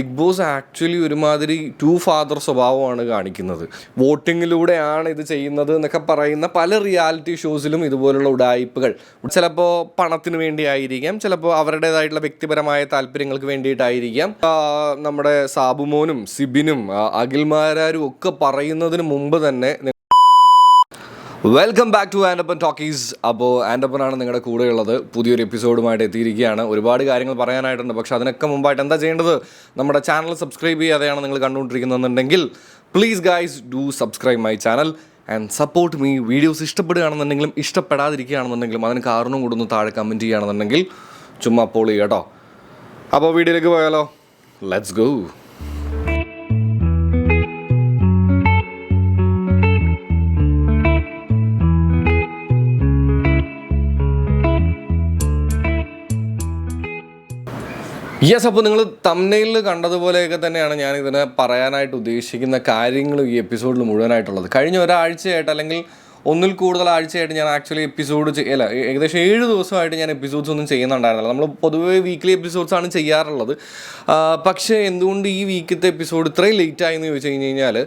Big boss actually ഒരുമാതിരി to father സ്വഭാവമാണ് കാണിക്കുന്നത്. വോട്ടിങ്ങിലൂടെയാണ് ഇത് ചെയ്യുന്നത് എന്നൊക്കെ പറയുന്ന പല റിയാലിറ്റി ഷോസിലും ഇതുപോലുള്ള ഉഡായിപ്പുകൾ ചിലപ്പോൾ പണത്തിന് വേണ്ടിയായിരിക്കാം, ചിലപ്പോൾ അവരുടേതായിട്ടുള്ള വ്യക്തിപരമായ താല്പര്യങ്ങൾക്ക് വേണ്ടിയിട്ടായിരിക്കാം. നമ്മുടെ സാബുമോനും സിബിനും അഖിൽമാരാരും ഒക്കെ പറയുന്നതിന് മുമ്പ് തന്നെ welcome back to Andappan talkies. അപ്പോൾ ആൻഡപ്പനാണ് നിങ്ങളുടെ കൂടെയുള്ളത്. പുതിയൊരു എപ്പിസോഡുമായിട്ട് എത്തിയിരിക്കുകയാണ്. ഒരുപാട് കാര്യങ്ങൾ പറയാനായിട്ടുണ്ട്, പക്ഷേ അതിനൊക്കെ മുമ്പായിട്ട് എന്താ ചെയ്യേണ്ടത്? നമ്മുടെ ചാനൽ സബ്സ്ക്രൈബ് ചെയ്യാതെയാണ് നിങ്ങൾ കണ്ടുകൊണ്ടിരിക്കുന്നതെന്നുണ്ടെങ്കിൽ please guys do subscribe my channel and support me. Videos ഇഷ്ടപ്പെടുകയാണെന്നുണ്ടെങ്കിലും ഇഷ്ടപ്പെടാതിരിക്കുകയാണെന്നുണ്ടെങ്കിലും അതിന് കാരണം കൂടെ ഒന്ന് താഴെ കമൻറ്റ് ചെയ്യുകയാണെന്നുണ്ടെങ്കിൽ ചുമ്മാ അപ്പോൾ ചെയ്യുക കേട്ടോ. അപ്പോൾ വീഡിയോയിലേക്ക് പോയാലോ, ലെറ്റ്സ് ഗോ. യെസ്, അപ്പോൾ നിങ്ങൾ തംബ്നെയിലിൽ കണ്ടതുപോലെയൊക്കെ തന്നെയാണ് ഞാൻ ഇതിനെ പറയാനായിട്ട് ഉദ്ദേശിക്കുന്ന കാര്യങ്ങളും ഈ എപ്പിസോഡിൽ മുഴുവനായിട്ടുള്ളത്. കഴിഞ്ഞ ഒരാഴ്ചയായിട്ട് അല്ലെങ്കിൽ ഒന്നിൽ കൂടുതൽ ആഴ്ചയായിട്ട് ഞാൻ ആക്ച്വലി ഏകദേശം 7 ദിവസമായിട്ട് ഞാൻ എപ്പിസോഡ്സ് ഒന്നും ചെയ്യുന്നുണ്ടായിരുന്നില്ല. നമ്മൾ പൊതുവേ വീക്ക്ലി എപ്പിസോഡ്സാണ് ചെയ്യാറുള്ളത്. പക്ഷേ എന്തുകൊണ്ട് ഈ വീക്കത്തെ എപ്പിസോഡ് ഇത്രയും ലേറ്റായി എന്ന് ചോദിച്ചു കഴിഞ്ഞാൽ,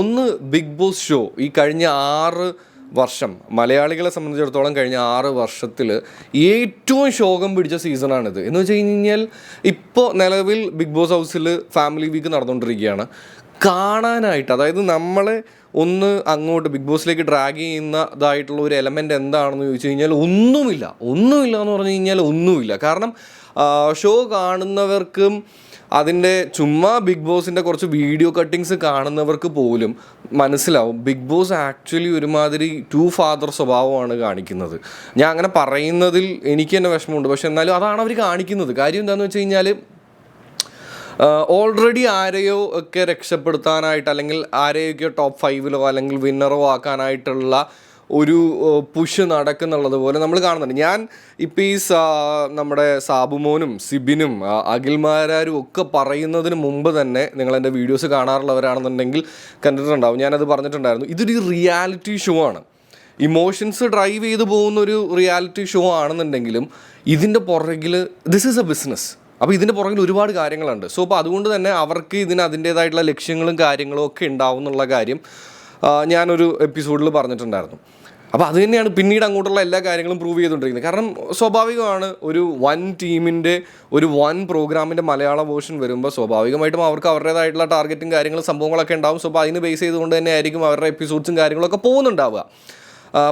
ഒന്ന് ബിഗ് ബോസ് ഷോ ഈ കഴിഞ്ഞ 6 വർഷം മലയാളികളെ സംബന്ധിച്ചിടത്തോളം കഴിഞ്ഞ 6 വർഷത്തിൽ ഏറ്റവും ശോകം പിടിച്ച സീസണാണിത്. എന്ന് വെച്ച് കഴിഞ്ഞാൽ ഇപ്പോൾ നിലവിൽ ബിഗ് ബോസ് ഹൗസിൽ ഫാമിലി വീക്ക് നടന്നുകൊണ്ടിരിക്കുകയാണ്. കാണാനായിട്ട്, അതായത് നമ്മളെ ഒന്ന് അങ്ങോട്ട് ബിഗ് ബോസിലേക്ക് ഡ്രാഗ് ചെയ്യുന്നതായിട്ടുള്ള ഒരു എലമെൻ്റ് എന്താണെന്ന് ചോദിച്ചു കഴിഞ്ഞാൽ ഒന്നുമില്ല എന്ന് പറഞ്ഞു കഴിഞ്ഞാൽ ഒന്നുമില്ല. കാരണം ഷോ കാണുന്നവർക്കും അതിൻ്റെ ചുമ്മാ ബിഗ് ബോസിൻ്റെ കുറച്ച് വീഡിയോ കട്ടിങ്സ് കാണുന്നവർക്ക് പോലും മനസ്സിലാവും ബിഗ് ബോസ് ആക്ച്വലി ഒരുമാതിരി ടു ഫാദർ സ്വഭാവമാണ് കാണിക്കുന്നത്. ഞാൻ അങ്ങനെ പറയുന്നതിൽ എനിക്ക് തന്നെ വിഷമമുണ്ട്, പക്ഷെ എന്നാലും അതാണ് അവർ കാണിക്കുന്നത്. കാര്യം എന്താണെന്ന് വെച്ച് കഴിഞ്ഞാൽ, ഓൾറെഡി ആരെയോ ഒക്കെ രക്ഷപ്പെടുത്താനായിട്ട് അല്ലെങ്കിൽ ആരെയൊക്കെ ടോപ്പ് 5 അല്ലെങ്കിൽ വിന്നറോ ആക്കാനായിട്ടുള്ള ഒരു പുഷ് നടക്കുന്നുള്ളത് പോലെ നമ്മൾ കാണുന്നുണ്ട്. ഞാൻ ഇപ്പോൾ ഈ നമ്മുടെ സാബുമോനും സിബിനും അഖിൽമാരാരും ഒക്കെ പറയുന്നതിന് മുമ്പ് തന്നെ നിങ്ങളെൻ്റെ വീഡിയോസ് കാണാറുള്ളവരാണെന്നുണ്ടെങ്കിൽ കണ്ടിട്ടുണ്ടാവും. ഞാനത് പറഞ്ഞിട്ടുണ്ടായിരുന്നു. ഇതൊരു റിയാലിറ്റി ഷോ ആണ്. ഇമോഷൻസ് ഡ്രൈവ് ചെയ്തു പോകുന്നൊരു റിയാലിറ്റി ഷോ ആണെന്നുണ്ടെങ്കിലും ഇതിൻ്റെ പുറകിൽ ദിസ് ഈസ് എ ബിസിനസ്. അപ്പോൾ ഇതിൻ്റെ പുറകിൽ ഒരുപാട് കാര്യങ്ങളുണ്ട്. സോ അപ്പോൾ അതുകൊണ്ട് തന്നെ അവർക്ക് ഇതിന് അതിൻ്റേതായിട്ടുള്ള ലക്ഷ്യങ്ങളും കാര്യങ്ങളും ഒക്കെ ഉണ്ടാവും എന്നുള്ള കാര്യം ഞാനൊരു എപ്പിസോഡിൽ പറഞ്ഞിട്ടുണ്ടായിരുന്നു. അപ്പോൾ അത് തന്നെയാണ് പിന്നീട് അങ്ങോട്ടുള്ള എല്ലാ കാര്യങ്ങളും പ്രൂവ് ചെയ്തുകൊണ്ടിരിക്കുന്നത്. കാരണം സ്വാഭാവികമാണ്, ഒരു വൻ ടീമിൻ്റെ ഒരു വൻ പ്രോഗ്രാമിൻ്റെ മലയാള വേർഷൻ വരുമ്പോൾ സ്വാഭാവികമായിട്ടും അവർക്ക് അവരുടേതായിട്ടുള്ള ടാർഗറ്റും കാര്യങ്ങളും സംഭവങ്ങളൊക്കെ ഉണ്ടാവും. സോ അപ്പോൾ അതിന് ബേസ് ചെയ്തുകൊണ്ട് തന്നെ ആയിരിക്കും അവരുടെ എപ്പിസോഡ്സും കാര്യങ്ങളൊക്കെ പോകുന്നുണ്ടാവുക.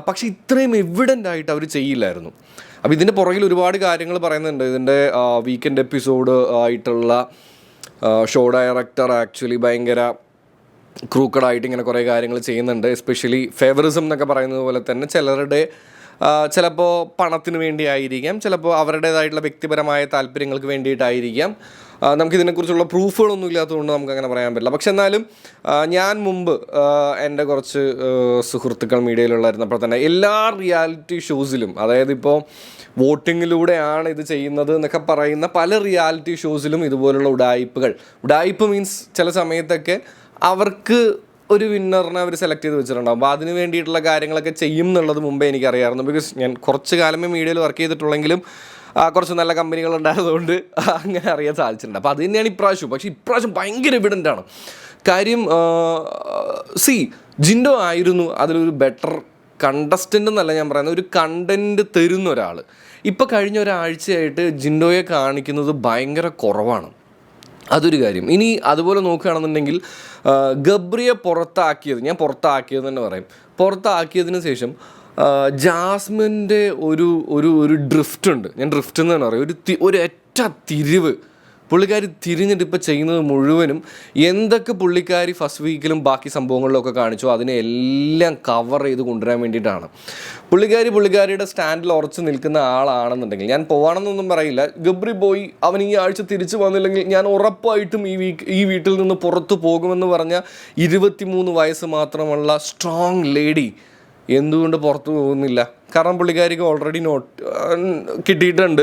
പക്ഷേ ഇത്രയും എവിഡൻ്റ് ആയിട്ട് അവർ ചെയ്യില്ലായിരുന്നു. അപ്പോൾ ഇതിൻ്റെ പുറകിൽ ഒരുപാട് കാര്യങ്ങൾ പറയുന്നുണ്ട്. ഇതിൻ്റെ വീക്കെൻഡ് എപ്പിസോഡ് ആയിട്ടുള്ള ഷോ ഡയറക്ടർ ആക്ച്വലി ഭയങ്കര ക്രൂക്കഡായിട്ട് ഇങ്ങനെ കുറേ കാര്യങ്ങൾ ചെയ്യുന്നുണ്ട്. എസ്പെഷ്യലി ഫേവറിസം എന്നൊക്കെ പറയുന്നത് പോലെ തന്നെ ചിലരുടെ ചിലപ്പോൾ പണത്തിന് വേണ്ടിയായിരിക്കാം, ചിലപ്പോൾ അവരുടേതായിട്ടുള്ള വ്യക്തിപരമായ താല്പര്യങ്ങൾക്ക് വേണ്ടിയിട്ടായിരിക്കാം. നമുക്കിതിനെക്കുറിച്ചുള്ള പ്രൂഫുകളൊന്നും ഇല്ലാത്തതുകൊണ്ട് നമുക്കങ്ങനെ പറയാൻ പറ്റില്ല. പക്ഷെ എന്നാലും ഞാൻ മുമ്പ് എൻ്റെ കുറച്ച് സുഹൃത്തുക്കൾ മീഡിയയിലുള്ളായിരുന്നപ്പോൾ തന്നെ എല്ലാ റിയാലിറ്റി ഷോസിലും, അതായത് ഇപ്പോൾ വോട്ടിങ്ങിലൂടെയാണ് ഇത് ചെയ്യുന്നത് എന്നൊക്കെ പറയുന്ന പല റിയാലിറ്റി ഷോസിലും ഇതുപോലുള്ള ഉഡായിപ്പ് മീൻസ് ചില സമയത്തൊക്കെ അവർക്ക് ഒരു വിന്നറിനെ അവർ സെലക്ട് ചെയ്ത് വെച്ചിട്ടുണ്ടാകും. അപ്പോൾ അതിന് വേണ്ടിയിട്ടുള്ള കാര്യങ്ങളൊക്കെ ചെയ്യും എന്നുള്ളത് മുമ്പേ എനിക്കറിയാമായിരുന്നു. ബിക്കോസ് ഞാൻ കുറച്ച് കാലമേ മീഡിയയിൽ വർക്ക് ചെയ്തിട്ടുള്ളെങ്കിലും കുറച്ച് നല്ല കമ്പനികളുണ്ടായതുകൊണ്ട് അങ്ങനെ അറിയാൻ സാധിച്ചിട്ടുണ്ട്. അപ്പോൾ അത് തന്നെയാണ് ഇപ്രാവശ്യം. പക്ഷേ ഇപ്രാവശ്യം ഭയങ്കര എവിഡൻ്റ് ആണ് കാര്യം. ജിൻഡോ ആയിരുന്നു അതിലൊരു ബെറ്റർ കണ്ടസ്റ്റൻ്റ് എന്നല്ല ഞാൻ പറയുന്നത്, ഒരു കണ്ടൻറ്റ് തരുന്ന ഒരാൾ. ഇപ്പോൾ കഴിഞ്ഞ ഒരാഴ്ചയായിട്ട് ജിൻഡോയെ കാണിക്കുന്നത് ഭയങ്കര കുറവാണ്. അതൊരു കാര്യം. ഇനി അതുപോലെ നോക്കുകയാണെന്നുണ്ടെങ്കിൽ ഗബ്രിയെ പുറത്താക്കിയത് തന്നെ പറയും. പുറത്താക്കിയതിന് ശേഷം ജാസ്മിൻ്റെ ഒരു ഡ്രിഫ്റ്റ് ഉണ്ട്. ഞാൻ ഡ്രിഫ്റ്റ് എന്ന് തന്നെ പറയും. ഒരു ഒറ്റ തിരിവ് പുള്ളിക്കാരി തിരിഞ്ഞിട്ട് ഇപ്പോൾ ചെയ്യുന്നത് മുഴുവനും എന്തൊക്കെ പുള്ളിക്കാരി ഫസ്റ്റ് വീക്കിലും ബാക്കി സംഭവങ്ങളിലൊക്കെ കാണിച്ചോ അതിനെ എല്ലാം കവർ ചെയ്ത് കൊണ്ടുവരാൻ വേണ്ടിയിട്ടാണ്. പുള്ളിക്കാരിയുടെ സ്റ്റാൻഡിൽ ഉറച്ചു നിൽക്കുന്ന ആളാണെന്നുണ്ടെങ്കിൽ, ഞാൻ പോവാണെന്നൊന്നും പറയില്ല, ഗബ്രി പോയി അവൻ ഈ ആഴ്ച തിരിച്ചു വന്നില്ലെങ്കിൽ ഞാൻ ഉറപ്പായിട്ടും ഈ വീട്ടിൽ നിന്ന് പുറത്തു പോകുമെന്ന് പറഞ്ഞ 23 വയസ്സ് മാത്രമുള്ള സ്ട്രോങ് ലേഡി എന്തുകൊണ്ട് പുറത്തു പോകുന്നില്ല? കാരണം പുള്ളിക്കാരിക്ക് ഓൾറെഡി കിട്ടിയിട്ടുണ്ട്.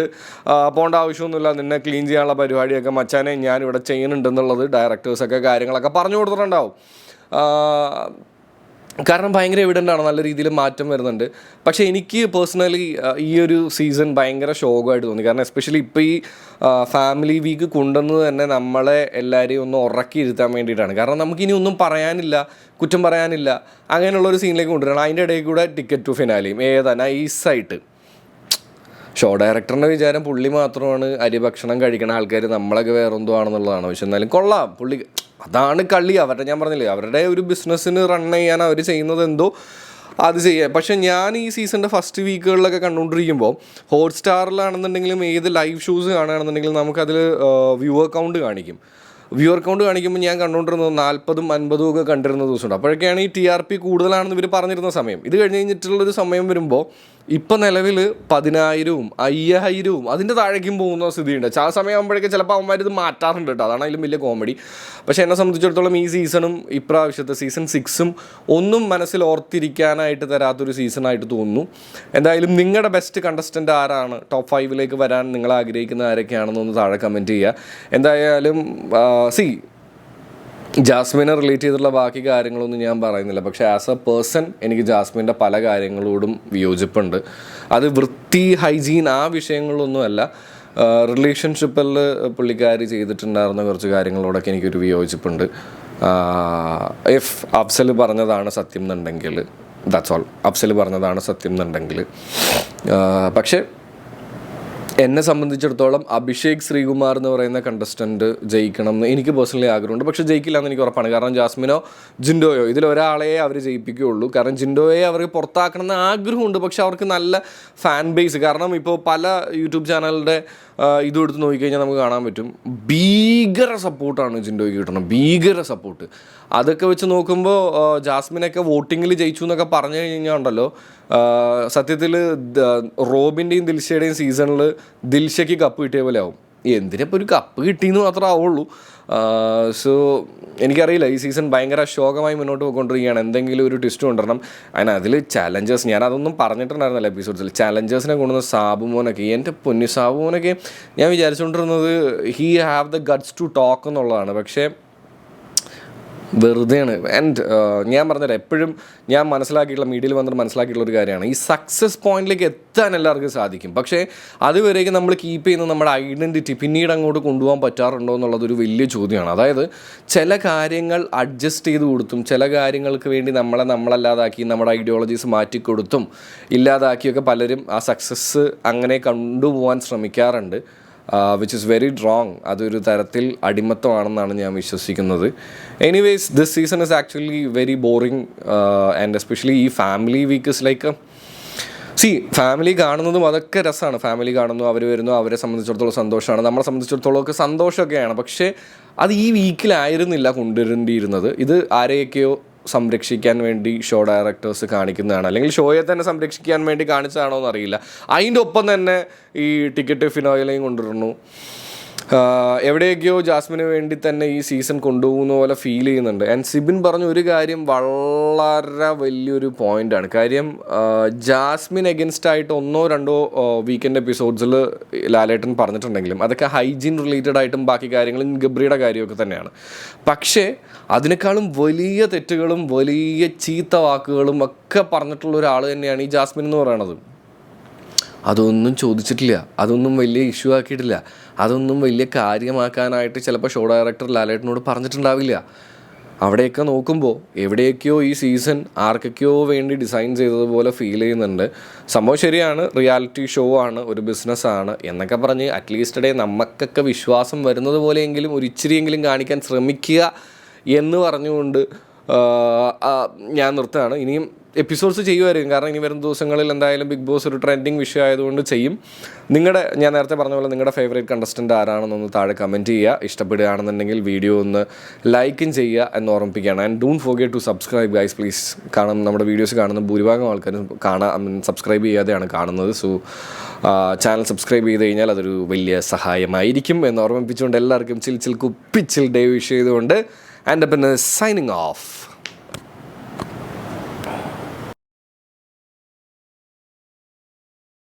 പോകേണ്ട ആവശ്യമൊന്നുമില്ല, നിന്നെ ക്ലീൻ ചെയ്യാനുള്ള പരിപാടിയൊക്കെ മച്ചാനെ ഞാനിവിടെ ചെയ്യുന്നുണ്ടെന്നുള്ളത് ഡയറക്ടേഴ്സൊക്കെ കാര്യങ്ങളൊക്കെ പറഞ്ഞു കൊടുത്തിട്ടുണ്ടാവും. കാരണം ഭയങ്കര എവിഡൻ്റ് ആണ്, നല്ല രീതിയിൽ മാറ്റം വരുന്നുണ്ട്. പക്ഷേ എനിക്ക് പേഴ്സണലി ഈ ഒരു സീസൺ ഭയങ്കര ശോകമായിട്ട് തോന്നി. കാരണം എസ്പെഷ്യലി ഇപ്പോൾ ഈ ഫാമിലി വീക്ക് കൊണ്ടുവന്നത് തന്നെ നമ്മളെ എല്ലാവരെയും ഒന്ന് ഉറക്കി ഇരുത്താൻ വേണ്ടിയിട്ടാണ്. കാരണം നമുക്കിനി ഒന്നും പറയാനില്ല, കുറ്റം പറയാനില്ല, അങ്ങനെയുള്ളൊരു സീനിലേക്ക് കൊണ്ടുവരണം. അതിൻ്റെ ഇടയിൽ കൂടെ ടിക്കറ്റ് ടു ഫിനാലിയും നൈസായിട്ട്. ഷോ ഡയറക്ടറിൻ്റെ വിചാരം പുള്ളി മാത്രമാണ് അരിഭക്ഷണം കഴിക്കണ ആൾക്കാർ, നമ്മളൊക്കെ വേറെന്തോ ആണെന്നുള്ളതാണ്. പക്ഷെ എന്നാലും കൊള്ളാം, പുള്ളി അതാണ് കളി. അവരുടെ, ഞാൻ പറഞ്ഞില്ലേ, അവരുടെ ഒരു ബിസിനസ്സിന് റൺ ചെയ്യാൻ അവർ ചെയ്യുന്നത് എന്തോ അത് ചെയ്യുക. പക്ഷേ ഞാൻ ഈ സീസണിൻ്റെ ഫസ്റ്റ് വീക്കുകളിലൊക്കെ കണ്ടുകൊണ്ടിരിക്കുമ്പോൾ ഹോട്ട്സ്റ്റാറിലാണെന്നുണ്ടെങ്കിലും ഏത് ലൈവ് ഷോസ് കാണുകയാണെന്നുണ്ടെങ്കിലും നമുക്കതിൽ വ്യൂവർ കൗണ്ട് കാണിക്കുമ്പോൾ ഞാൻ കണ്ടുകൊണ്ടിരുന്നത് 40-50 ഒക്കെ കണ്ടിരുന്ന ദിവസമുണ്ട്. അപ്പോഴൊക്കെയാണ് ഈ TRP കൂടുതലാണെന്ന് ഇവർ പറഞ്ഞിരുന്ന സമയം. ഇത് കഴിഞ്ഞ് കഴിഞ്ഞിട്ടുള്ളൊരു സമയം വരുമ്പോൾ ഇപ്പം നിലവിൽ 10,000-ഉം 5,000-ഉം അതിൻ്റെ താഴേക്കും പോകുന്ന സ്ഥിതിയുണ്ട്. ആ സമയമാകുമ്പോഴേക്കും ചിലപ്പോൾ അവന്മാർ ഇത് മാറ്റാറുണ്ട് കേട്ടോ, അതാണ് അതിലും വലിയ കോമഡി. പക്ഷേ എന്നെ സംബന്ധിച്ചിടത്തോളം ഈ സീസണും ഇപ്രാവശ്യത്തെ സീസൺ 6ഉം ഒന്നും മനസ്സിൽ ഓർത്തിരിക്കാനായിട്ട് തരാത്തൊരു സീസണായിട്ട് തോന്നുന്നു. എന്തായാലും നിങ്ങളുടെ ബെസ്റ്റ് കണ്ടസ്റ്റൻ്റ് ആരാണ്, ടോപ്പ് 5ലേക്ക് വരാൻ നിങ്ങൾ ആഗ്രഹിക്കുന്ന ആരൊക്കെയാണെന്നൊന്ന് താഴെ കമൻറ്റ് ചെയ്യുക. എന്തായാലും ജാസ്മിനെ റിലേറ്റ് ചെയ്തിട്ടുള്ള ബാക്കി കാര്യങ്ങളൊന്നും ഞാൻ പറയുന്നില്ല. പക്ഷേ ആസ് എ പേഴ്സൺ എനിക്ക് ജാസ്മിൻ്റെ പല കാര്യങ്ങളോടും വിയോജിപ്പുണ്ട്. അത് വൃത്തി, ഹൈജീൻ ആ വിഷയങ്ങളൊന്നുമല്ല, റിലേഷൻഷിപ്പിൽ പുള്ളിക്കാരി ചെയ്തിട്ടുണ്ടായിരുന്ന കുറച്ച് കാര്യങ്ങളോടൊക്കെ എനിക്കൊരു വിയോജിപ്പുണ്ട്. ഇഫ് അഫ്സൽ പറഞ്ഞതാണ് സത്യം എന്നുണ്ടെങ്കിൽ ദാറ്റ്സ് ഓൾ. അഫ്സൽ പറഞ്ഞതാണ് സത്യം എന്നുണ്ടെങ്കിൽ. പക്ഷേ എന്നെ സംബന്ധിച്ചിടത്തോളം അഭിഷേക് ശ്രീകുമാർ എന്ന് പറയുന്ന കണ്ടസ്റ്റൻറ്റ് ജയിക്കണം എന്ന് എനിക്ക് പേഴ്സണലി ആഗ്രഹമുണ്ട്. പക്ഷേ ജയിക്കില്ല എന്ന് എനിക്ക് ഉറപ്പാണ്. കാരണം ജാസ്മിനോ ജിൻഡോയോ ഇതിലൊരാളെ അവർ ജയിപ്പിക്കുകയുള്ളൂ. കാരണം ജിൻഡോയെ അവർക്ക് പുറത്താക്കണമെന്ന് ആഗ്രഹമുണ്ട്. പക്ഷെ അവർക്ക് നല്ല ഫാൻ ബേസ്, കാരണം ഇപ്പോൾ പല യൂട്യൂബ് ചാനലിൻ്റെ ഇതും എടുത്ത് നോക്കിക്കഴിഞ്ഞാൽ നമുക്ക് കാണാൻ പറ്റും, ഭീകര സപ്പോർട്ടാണ് ജിൻഡോയ്ക്ക് കിട്ടണം, ഭീകര സപ്പോർട്ട്. അതൊക്കെ വെച്ച് നോക്കുമ്പോൾ ജാസ്മിനൊക്കെ വോട്ടിങ്ങിൽ ജയിച്ചു എന്നൊക്കെ പറഞ്ഞു കഴിഞ്ഞാൽ ഉണ്ടല്ലോ, സത്യത്തിൽ റോബിൻ്റെയും ദിൽഷയുടെയും സീസണിൽ ദിൽഷയ്ക്ക് കപ്പ് കിട്ടിയ പോലെ ആവും. എന്തിനിപ്പോൾ ഒരു കപ്പ് കിട്ടിയെന്ന് മാത്രമേ ആവുള്ളൂ. സോ എനിക്കറിയില്ല, ഈ സീസൺ ഭയങ്കര ശോകമായി മുന്നോട്ട് പോയിക്കൊണ്ടിരിക്കുകയാണ്. എന്തെങ്കിലും ഒരു ട്വിസ്റ്റ് കൊണ്ടുവരണം. അതിൽ ചാലഞ്ചേഴ്സ്, ഞാനതൊന്നും പറഞ്ഞിട്ടുണ്ടായിരുന്നല്ലോ എപ്പിസോഡ്സിൽ, ചാലഞ്ചേഴ്സിനെ കൊണ്ടുവന്ന സാബുമോനൊക്കെ, എൻ്റെ പൊന്നി സാബുമോനൊക്കെ ഞാൻ വിചാരിച്ചുകൊണ്ടിരുന്നത് he have the guts to talk എന്നുള്ളതാണ്. പക്ഷേ വെറുതെയാണ്. ആൻഡ് ഞാൻ പറഞ്ഞില്ല, എപ്പോഴും ഞാൻ മനസ്സിലാക്കിയിട്ടുള്ള, മീഡിയയിൽ വന്നിട്ട് മനസ്സിലാക്കിയിട്ടുള്ള ഒരു കാര്യമാണ്, ഈ സക്സസ് പോയിന്റിലേക്ക് എത്താൻ എല്ലാവർക്കും സാധിക്കും. പക്ഷേ അതുവരേക്കും നമ്മൾ കീപ്പ് ചെയ്യുന്ന നമ്മുടെ ഐഡൻറ്റിറ്റി പിന്നീട് അങ്ങോട്ട് കൊണ്ടുപോകാൻ പറ്റാറുണ്ടോ എന്നുള്ളതൊരു വലിയ ചോദ്യമാണ്. അതായത് ചില കാര്യങ്ങൾ അഡ്ജസ്റ്റ് ചെയ്ത് കൊടുത്തും, ചില കാര്യങ്ങൾക്ക് വേണ്ടി നമ്മളല്ലാതാക്കി, നമ്മുടെ ഐഡിയോളജീസ് മാറ്റിക്കൊടുത്തും ഇല്ലാതാക്കിയൊക്കെ പലരും ആ സക്സസ് അങ്ങനെ കൊണ്ടുപോകാൻ ശ്രമിക്കാറുണ്ട്. Which is very wrong. അതൊരു തരത്തിൽ അടിമത്തമാണെന്നാണ് ഞാൻ വിശ്വസിക്കുന്നത്. Anyways, this season is actually very boring and especially ഈ family week is like family കാണുന്നതും അതൊക്കെ രസമാണ്. ഫാമിലി കാണുന്നു, അവർ വരുന്നു, അവരെ സംബന്ധിച്ചിടത്തോളം സന്തോഷമാണ്, നമ്മളെ സംബന്ധിച്ചിടത്തോളം ഒക്കെ സന്തോഷമൊക്കെയാണ്. പക്ഷേ അത് ഈ വീക്കിലായിരുന്നില്ല കൊണ്ടുവരേണ്ടിയിരുന്നത്. ഇത് ആരെയൊക്കെയോ സംരക്ഷിക്കാൻ വേണ്ടി ഷോ ഡയറക്ടേഴ്സ് കാണിക്കുന്നതാണ്, അല്ലെങ്കിൽ ഷോയെ തന്നെ സംരക്ഷിക്കാൻ വേണ്ടി കാണിച്ചതാണോ എന്നറിയില്ല. അതിൻ്റെ ഒപ്പം തന്നെ ഈ ടിക്കറ്റ് ഫിനായിലെയും കൊണ്ടുവരുന്നു. എവിടെയൊക്കെയോ ജാസ്മിന് വേണ്ടി തന്നെ ഈ സീസൺ കൊണ്ടുപോകുന്ന പോലെ ഫീൽ ചെയ്യുന്നുണ്ട്. ആൻഡ് സിബിൻ പറഞ്ഞ ഒരു കാര്യം വളരെ വലിയൊരു പോയിൻ്റാണ്. കാര്യം ജാസ്മിൻ എഗൻസ്റ്റ് ആയിട്ട് 1-2 വീക്കെൻഡ് എപ്പിസോഡ്സിൽ ലാലേട്ടൻ പറഞ്ഞിട്ടുണ്ടെങ്കിലും അതൊക്കെ ഹൈജീൻ റിലേറ്റഡ് ആയിട്ടും ബാക്കി കാര്യങ്ങളും ഗബ്രിയുടെ കാര്യമൊക്കെ തന്നെയാണ്. പക്ഷേ അതിനേക്കാളും വലിയ തെറ്റുകളും വലിയ ചീത്ത വാക്കുകളും ഒക്കെ പറഞ്ഞിട്ടുള്ള ഒരാൾ തന്നെയാണ് ഈ ജാസ്മിൻ എന്ന് പറയുന്നത്. അതൊന്നും ചോദിച്ചിട്ടില്ല, അതൊന്നും വലിയ ഇഷ്യൂ ആക്കിയിട്ടില്ല, അതൊന്നും വലിയ കാര്യമാക്കാനായിട്ട് ചിലപ്പോൾ ഷോ ഡയറക്ടർ ലാലേട്ടനോട് പറഞ്ഞിട്ടുണ്ടാവില്ല. അവിടെയൊക്കെ നോക്കുമ്പോൾ എവിടെയൊക്കെയോ ഈ സീസൺ ആർക്കൊക്കെയോ വേണ്ടി ഡിസൈൻ ചെയ്തതുപോലെ ഫീൽ ചെയ്യുന്നുണ്ട്. സംഭവം ശരിയാണ്, റിയാലിറ്റി ഷോ ആണ്, ഒരു ബിസിനസ്സാണ് എന്നൊക്കെ പറഞ്ഞ് അറ്റ്ലീസ്റ്റ് നമുക്കൊക്കെ വിശ്വാസം വരുന്നത് പോലെയെങ്കിലും ഒരു ഇച്ചിരിയെങ്കിലും കാണിക്കാൻ ശ്രമിക്കുക എന്ന് പറഞ്ഞുകൊണ്ട് ഞാൻ നിർത്തുകയാണ്. ഇനിയും എപ്പിസോഡ്സ് ചെയ്യുമായിരിക്കും, കാരണം ഇനി വരുന്ന ദിവസങ്ങളിൽ എന്തായാലും ബിഗ് ബോസ് ഒരു ട്രെൻഡിങ് വിഷയം ആയതുകൊണ്ട് ചെയ്യും. ഞാൻ നേരത്തെ പറഞ്ഞ പോലെ നിങ്ങളുടെ ഫേവറേറ്റ് കണ്ടസ്റ്റൻ്റ് ആരാണെന്നൊന്ന് താഴെ കമൻറ്റ് ചെയ്യുക. ഇഷ്ടപ്പെടുകയാണെന്നുണ്ടെങ്കിൽ വീഡിയോ ഒന്ന് ലൈക്കും ചെയ്യുക എന്ന് ഓർമ്മിപ്പിക്കുകയാണ്. And don't forget to subscribe guys please. കാരണം നമ്മുടെ വീഡിയോസ് കാണുന്ന ഭൂരിഭാഗം ആൾക്കാരും സബ്സ്ക്രൈബ് ചെയ്യാതെയാണ് കാണുന്നത്. സോ ചാനൽ സബ്സ്ക്രൈബ് ചെയ്ത് കഴിഞ്ഞാൽ അതൊരു വലിയ സഹായമായിരിക്കും എന്ന് ഓർമ്മിപ്പിച്ചുകൊണ്ട് എല്ലാവർക്കും ചിൽ കുപ്പിച്ചിൽ ഡേ വിഷ് ചെയ്തുകൊണ്ട് ആൻഡ് പിന്നെ സൈനിങ് ഓഫ്.